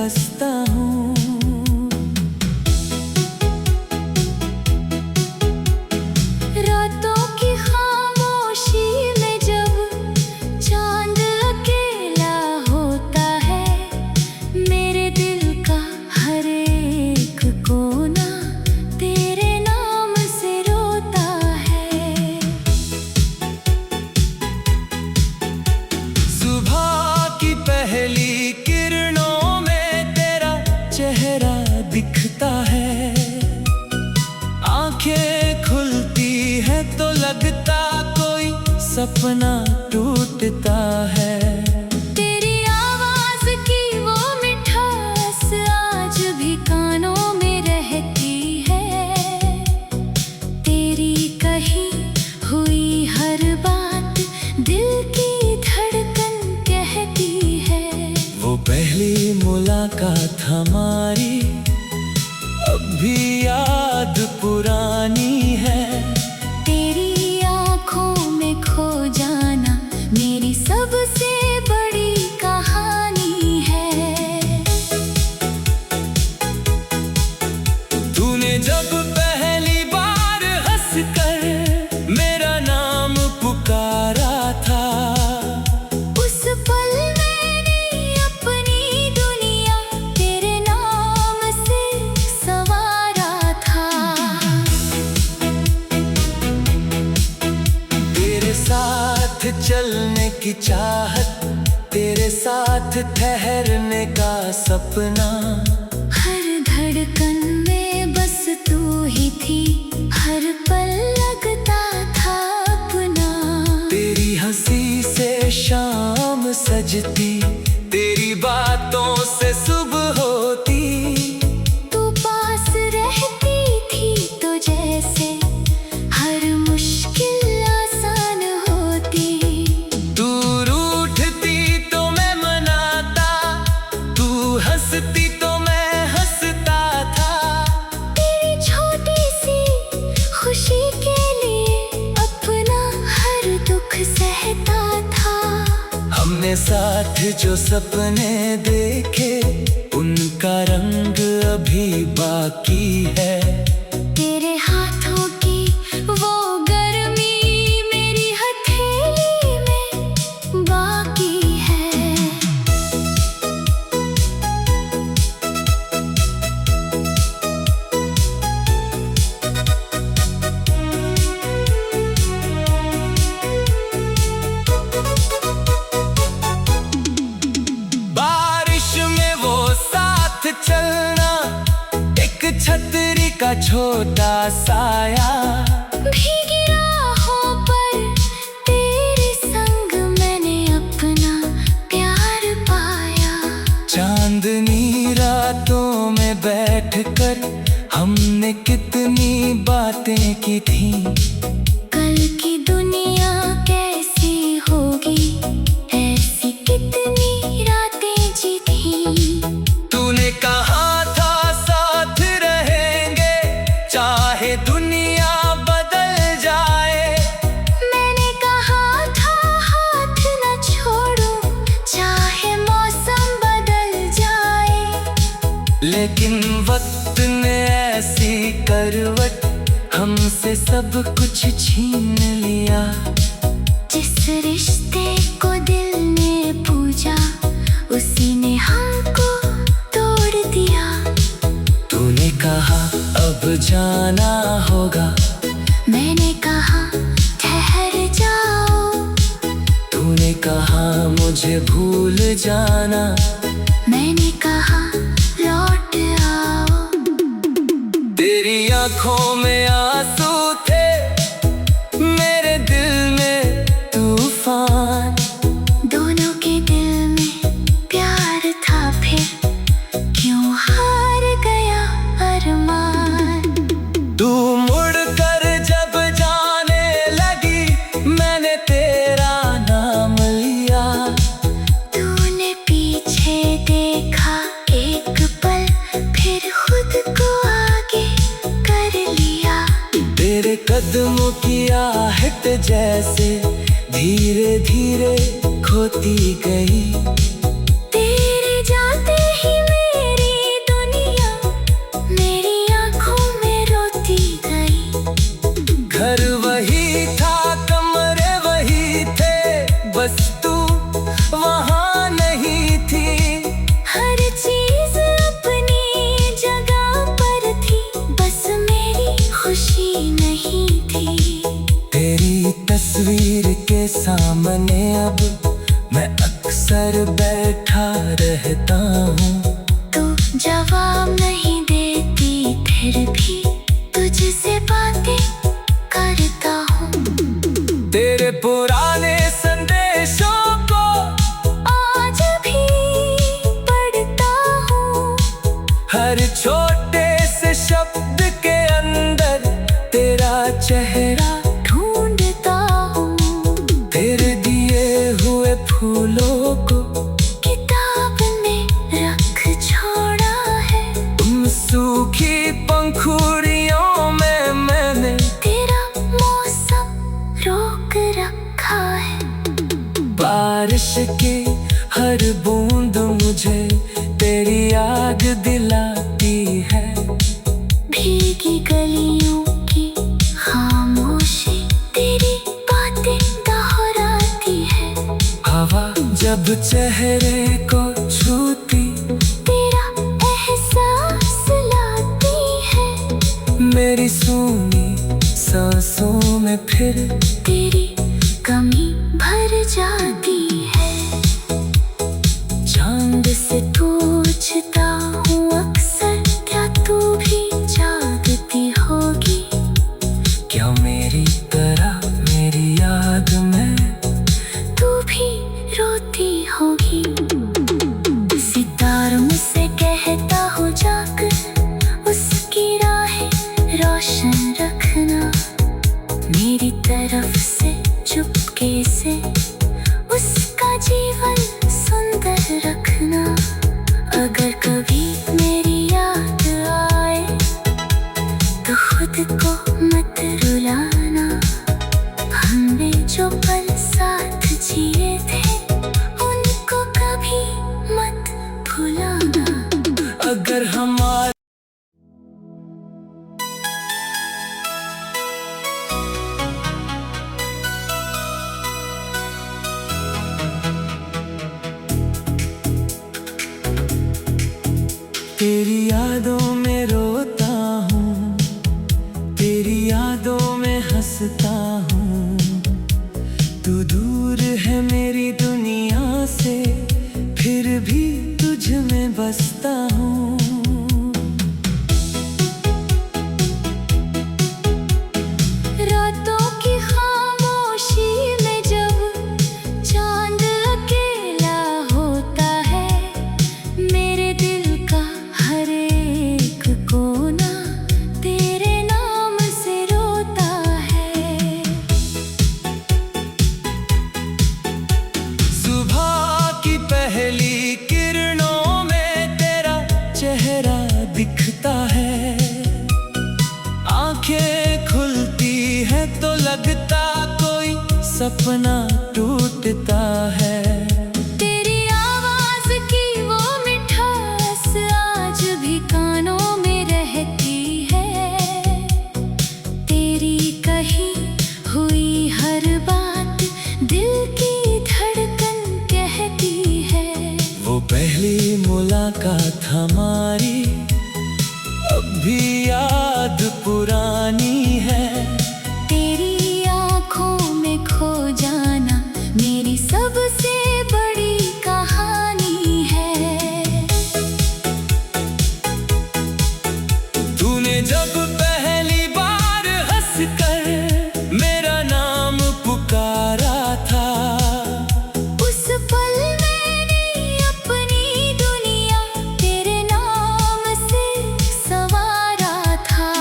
बसता हूँ। रातों की खामोशी में जब चांद अकेला होता है, मेरे दिल का हर एक कोना तेरे नाम से रोता है। सुबह की पहली किरणों में तेरा चेहरा दिखता है। आंखें खुलती है तो लगता कोई सपना टूटता है। तेरी आवाज की वो मिठास आज भी कानों में रहती है। तेरी कही हुई हर बात दिल की धड़कन कहती है। वो पहली मुलाकात हमारी अब भी याद पुरानी है। तेरी आँखों में खो जाना मेरी सबसे बड़ी कहानी है। तूने जब पहली बार हंसकर मेरा नाम पुकारा था, उस पल मैंने अपनी दुनिया तेरे नाम से संवारा था। तेरे साथ चलने की चाहत, तेरे साथ ठहरने का सपना। हर धड़कन में बस तू ही थी, हर पल लगता था अपना। तेरी हंसी से शाम सजती, तेरी बातों से सुबह होती। तू पास रहती थी तो जैसे हर मुश्किल आसान होती। तू रूठती तो मैं मनाता, तू हंसती तो मैं हंसता था। तेरी छोटी सी खुशी के लिए अपना हर दुख सहता था। हमने साथ जो सपने देखे, उनका रंग अभी बाकी है। तेरे हाथों की वो गर्मी मेरी हथेली में बाकी है। बारिश में वो साथ चलना, एक छतरी का छोटा साया। भीगी राहों पर तेरे संग मैंने अपना प्यार पाया। चांदनी रातों में बैठकर हमने कितनी बातें की थी। कल की दुनिया कैसी होगी, ऐसी कितनी रातें जी थी। तूने कहा था साथ रहेंगे, चाहे दुनिया बदल जाए। मैंने कहा था हाथ न छोड़ूं, चाहे मौसम बदल जाए। लेकिन वक्त ने ऐसी करवट हमसे सब कुछ छीन लिया। जिस रिश्ते को दिल ने पूजा, उसी ने हमको तोड़ दिया। तूने कहा अब जाना होगा, मैंने कहा ठहर जाओ। तूने कहा मुझे भूल जाना, मैंने कहा लौट आओ। तेरी आंखों में आंसू थे, मेरे दिल में तूफान। दोनों के दिल में प्यार था, फिर क्यों हार गया अरमान। तू मुड़ कर जब जाने लगी, मैंने तेरा नाम लिया। तूने पीछे देखा एक पल, फिर खुद को आगे कर लिया। तेरे कदमों की आहट जैसे धीरे धीरे खोती गई। तेरे जाते ही मेरे छोटे से शब्द के अंदर तेरा चेहरा ढूंढता हूँ, तेरे दिए हुए फूलों को किताब में रख छोड़ा है। सूखी पंखुड़ियों में मैंने तेरा मौसम रोक रखा है। बारिश की हर बूंद मुझे तेरी याद दिलाती है। भीगी गलियों की खामोशी तेरी बातें दोहराती है। हवा जब चेहरे को छूती तेरा एहसास लाती है। मेरी सूनी सांसों में फिर तेरी कमी भर जाती है। चांद से पूछता हूँ अक्सर, क्या तू भी जागती होगी? क्या मेरी तरह मेरी याद में तू भी रोती होगी? सितारों से कहता हूँ जाकर, उसकी राहें रोशन रखना। मेरी तरफ से चुपके से उसका जीवन सुंदर रखना। अगर कभी मेरी याद आए तो खुद को मत रुलाना। हमने जो पल साथ जिए थे उनको कभी मत भुलाना। अगर हमारे तेरी यादों में रोता हूँ, तेरी यादों में हंसता हूँ। तू दूर है मेरी दुनिया से, फिर भी तुझ में बसता हूँ। रातों की खामोशी में जब चांद अकेला होता है, मेरे दिल का हर एक कोना तेरे नाम से रोता है। सुबह की पहली किरणों में तेरा चेहरा दिखता है। आंखें खुलती है तो लगता कोई सपना टूटता है। तेरी आवाज की वो मिठास आज भी कानों में रहती है। तेरी कही हुई हर बात दिल की धड़कन कहती है। वो पहली मुलाकात हमारी अब भी याद पुरानी है। तेरी आँखों में खो जाना मेरी सबसे बड़ी कहानी है। तूने जब पहली बार हंसकर मेरा नाम पुकारा था, उस पल मैंने अपनी दुनिया तेरे नाम से संवारा था।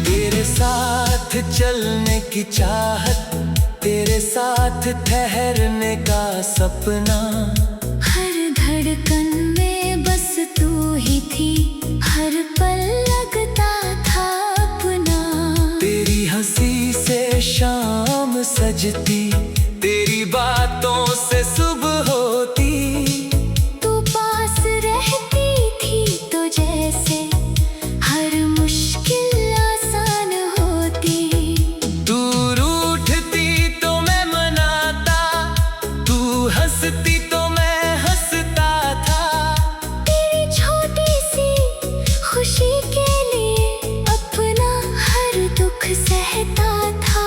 तेरे साथ चलने की चाहत, तेरे साथ ठहरने का सपना। हर धड़कन में बस तू ही थी, हर पल लगता था अपना। तेरी हंसी से शाम सजती, तेरी बातों से सुबह होती। तू पास रहती थी तो जैसे हर मुश्किल आसान होती। तू रूठती तो मैं मनाता, तू हंसती तो मैं हंसता था। तेरी छोटी सी खुशी के लिए अपना हर दुख सहता था।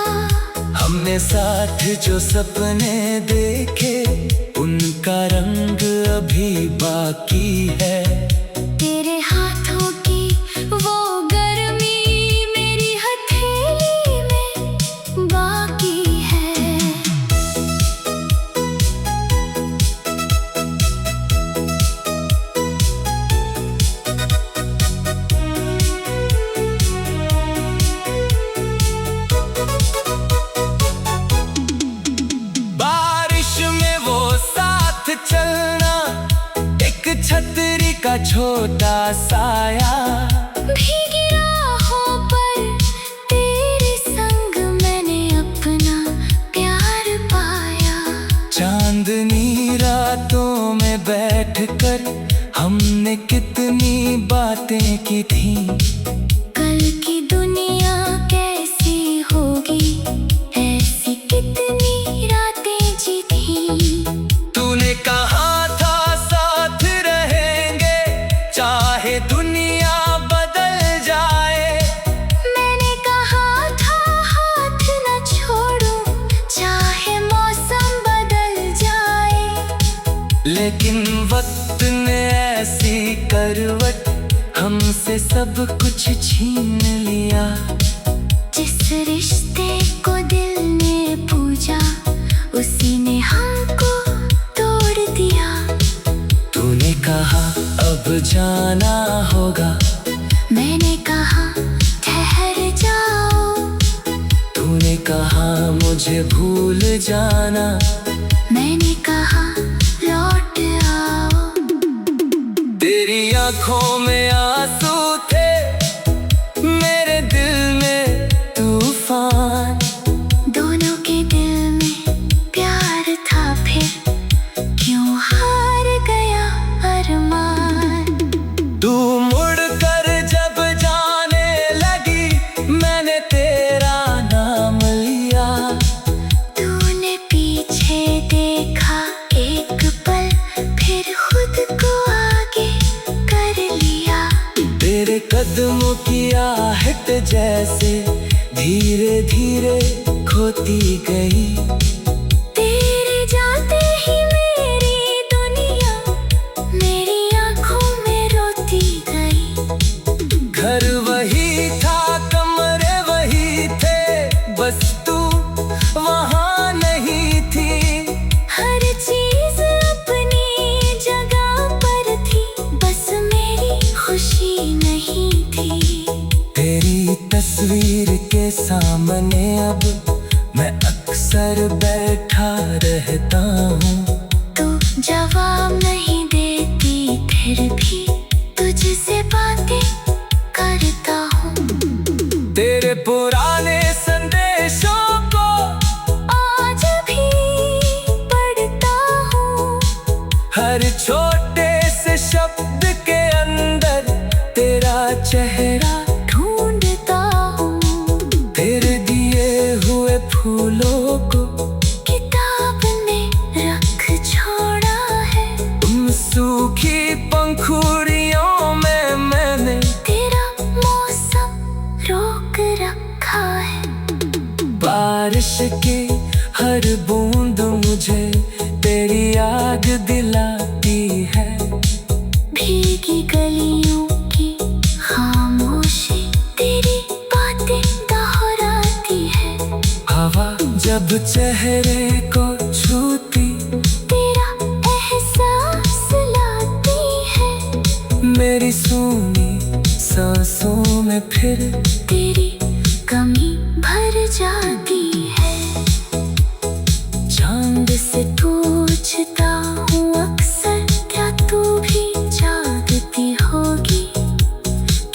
हमने साथ जो सपने देखे उनका रंग अभी बाकी है। तेरे हाथों की वो गर्मी मेरी हथेली में बाकी है। छतरी का छोटा साया, भीगी राहों पर तेरे संग मैंने अपना प्यार पाया। चांदनी रातों में बैठकर हमने कितनी बातें की थी। कल की दुनिया कैसी होगी, ऐसी कितनी रातें जी थी। तूने कहा था साथ रहेंगे चाहे दुनिया बदल जाए। मैंने कहा था हाथ न छोड़ूं चाहे मौसम बदल जाए। लेकिन वक्त ने ऐसी करवट हमसे सब कुछ छीन लिया। जिस रिश्ते को दिल ने पूजा उसी ने हमको तोड़ दिया। तूने कहा अब जाना होगा, मैंने कहा ठहर जाओ। तूने कहा मुझे भूल जाना, मैंने कहा लौट आओ। तेरी आंखों में आंसू थे, मेरे दिल में तूफान। दोनों के दिल में प्यार था, फिर क्यों हार गया अरमान। तू मुड़कर जब जाने लगी मैंने तेरा नाम लिया। तूने पीछे देखा एक पल, फिर खुद को आगे कर लिया। तेरे कदमों की आहट जैसे धीरे धीरे खोती गई। तेरे जाते ही मेरी दुनिया मेरी आंखों में रोती गई। घर वही था, कमरे वही थे, बस तू वहाँ नहीं थी। हर चीज अपनी जगह पर थी, बस मेरी खुशी नहीं थी। तेरी तस्वीर के सामने अब मैं अक्सर बैठा रहता हूँ। तू जवाब नहीं देती फिर भी तुझसे बातें करता हूँ। तेरे पुराने संदेशों को आज भी पढ़ता हूँ। हर छोटे से शब्द के अंदर तेरा चेहरा ढूंढता हूँ। तेरे दिए हुए फूलों को किताब में रख छोड़ा है। उन सूखी पंखुड़ियों में मैंने तेरा मौसम रोक रखा है। बारिश की हर बूंद मुझे तेरी याद दिलाती है। भीगी गलियों की खामोशी तेरी बातें दोहराती है। हवा जब चेहरे को छूती तेरा एहसास लाती है। मेरी सूनी सांसों में फिर तेरी कमी भर जाती है। चांद से पूछता हूँ अक्सर, क्या तू भी जागती होगी।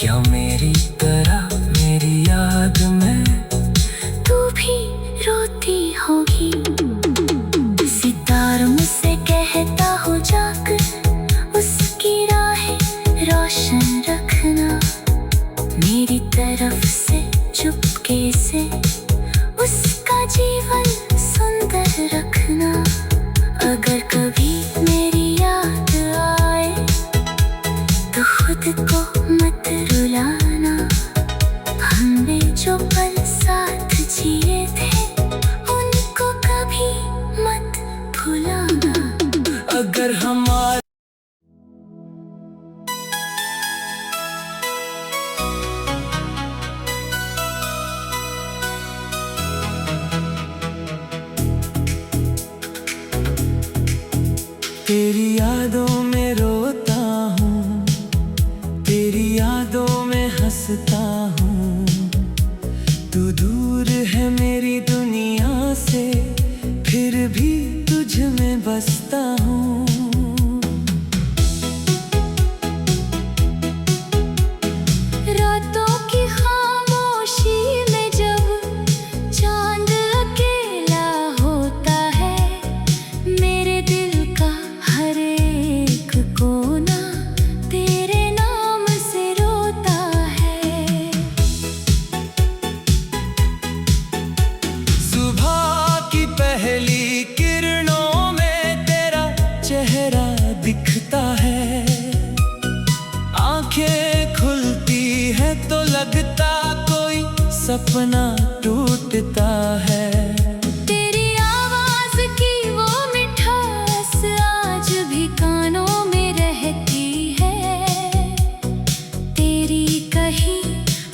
क्या मेरी तरह मेरी याद में तू भी रोती होगी। सितार मुझसे कहता हूँ जाकर उसकी राहें रोशन रखना। मेरी तरफ से चुपके से उसका जीवन सुंदर रखना। अगर कभी मेरी याद आए तो खुद को मत रुलाना। हमने जो पल साथ जिए थे उनको कभी मत भुलाना। अगर हमारे तेरी यादों में रोता हूँ, तेरी यादों में हंसता हूँ। तू दूर है मेरी दुनिया से, फिर भी तुझ में बसता हूँ। लगता कोई सपना टूटता है। तेरी आवाज की वो मिठास आज भी कानों में रहती है। तेरी कही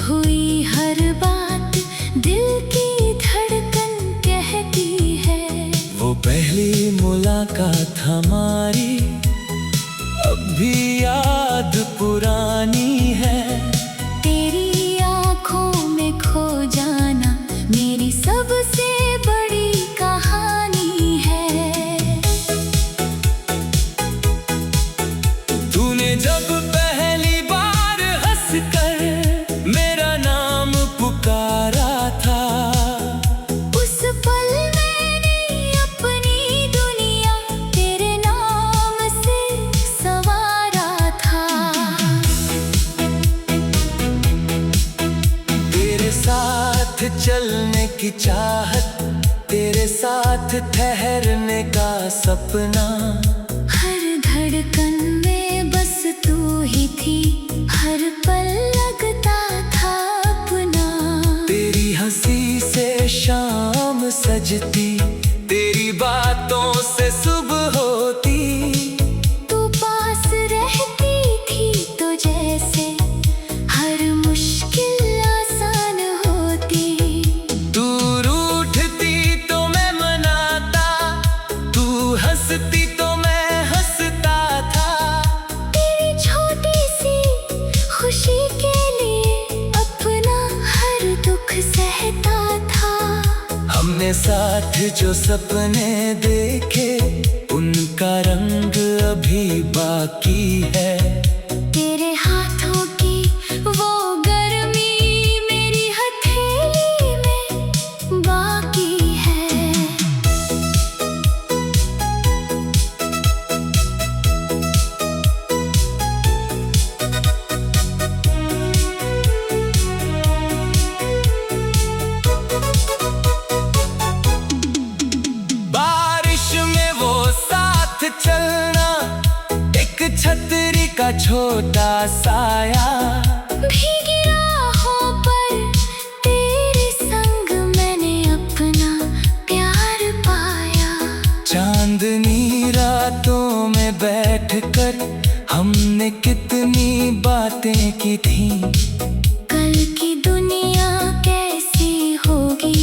हुई हर बात दिल की धड़कन कहती है। वो पहली मुलाकात हमारी अब भी याद पुरानी है। तेरी आँखों में खो जाना मेरी सबसे बड़ी कहानी है। तूने जब पहली बार हंसकर मेरा नाम पुकारा था, उस पल मैंने अपनी दुनिया तेरे नाम से संवारा था। तेरे साथ चलने की चाहत, तेरे साथ ठहरने का सपना। हर धड़कन में बस तू ही थी, हर पल लगता था अपना। तेरी हंसी से शाम सजती, तेरी बातों से सुबह होती। तू पास रहती थी तो जैसे हर मुश्किल आसान होती। दूर उठती तो मैं मनाता, तू हंसती तो मैं हंसता था। तेरी छोटी सी खुशी के लिए अपना हर दुख सहता था। हमने साथ जो सपने देखे उनका रंग अभी बाकी है। तेरे हाथों की वो गर्मी मेरी हथेली में बाकी है। बारिश में वो साथ चलना, एक छतरी का छोटा साया। भीगी राहों पर तेरे संग मैंने अपना प्यार पाया। चांदनी रातों में बैठकर हमने कितनी बातें की थी। कल की दुनिया कैसी होगी,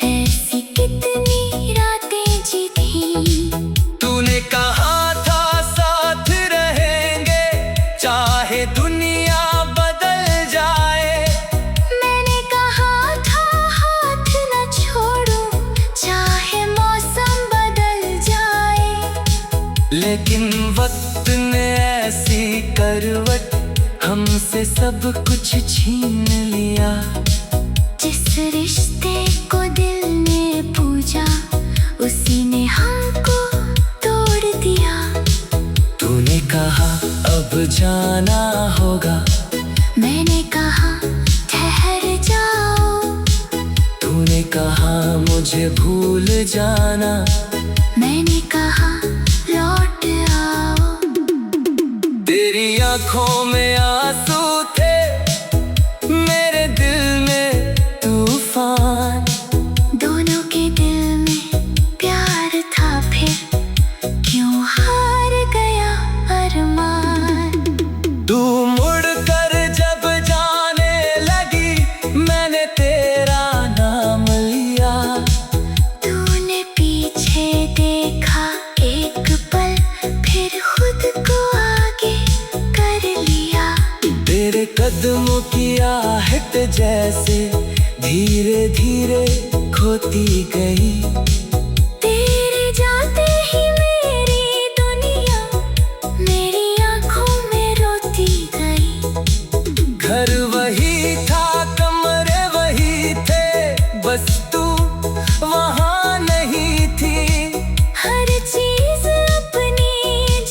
ऐसी कितनी रातें जी थी। तूने कहा था साथ रहेंगे चाहे दुनिया बदल जाए। मैंने कहा था हाथ न छोड़ूं चाहे मौसम बदल जाए। लेकिन वक्त ने ऐसी करवट हमसे सब कुछ छीन लिया। जिस रिश्ते को दिल ने पूजा उसी ने हमको तोड़ दिया। तूने कहा अब जाना होगा, मैंने कहा ठहर जाओ। तूने कहा मुझे भूल जाना, मैंने कहा लौट आओ। तेरी आंखों में आंसू थे, मेरे दिल में तूफान। दोनों के दिल में प्यार था, फिर क्यों हार गया अरमान। तू मुड़कर जब जाने लगी मैंने तेरा नाम लिया। तूने पीछे देखा एक पल, फिर खुद को आगे कर लिया। तेरे कदमों की आहट जैसे धीरे धीरे खोती गई। तेरे जाते ही मेरी दुनिया मेरी आंखों में रोती गई। घर वही था, कमरे वही थे, बस तू वहाँ नहीं थी। हर चीज अपनी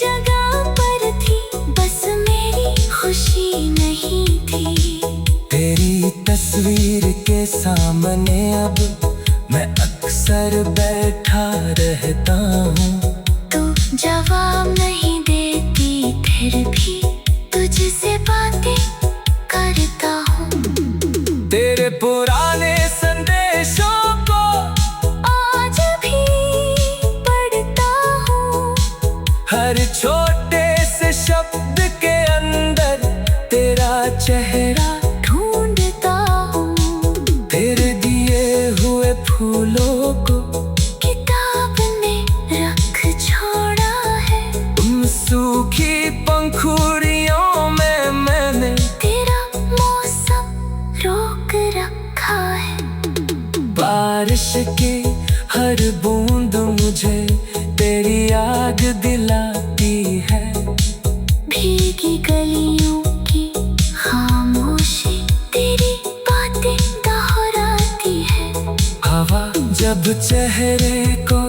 जगह पर थी, बस मेरी खुशी नहीं थी। तेरी तस्वीर के सामने अब मैं अक्सर बैठा रहता हूँ। तू जवाब नहीं देती फिर भी तुझसे बातें करता हूँ। चेहरा ढूंढता हूँ तेरे दिए हुए फूलों को किताब में रख छोड़ा है। उन सूखी पंखुड़ियों में मैंने तेरा मौसम रोक रखा है। बारिश की हर बूंद मुझे तेरी याद दिलाती है। भीगी गलियों की खामोशी तेरी बातें दोहराती है। हवा जब चेहरे को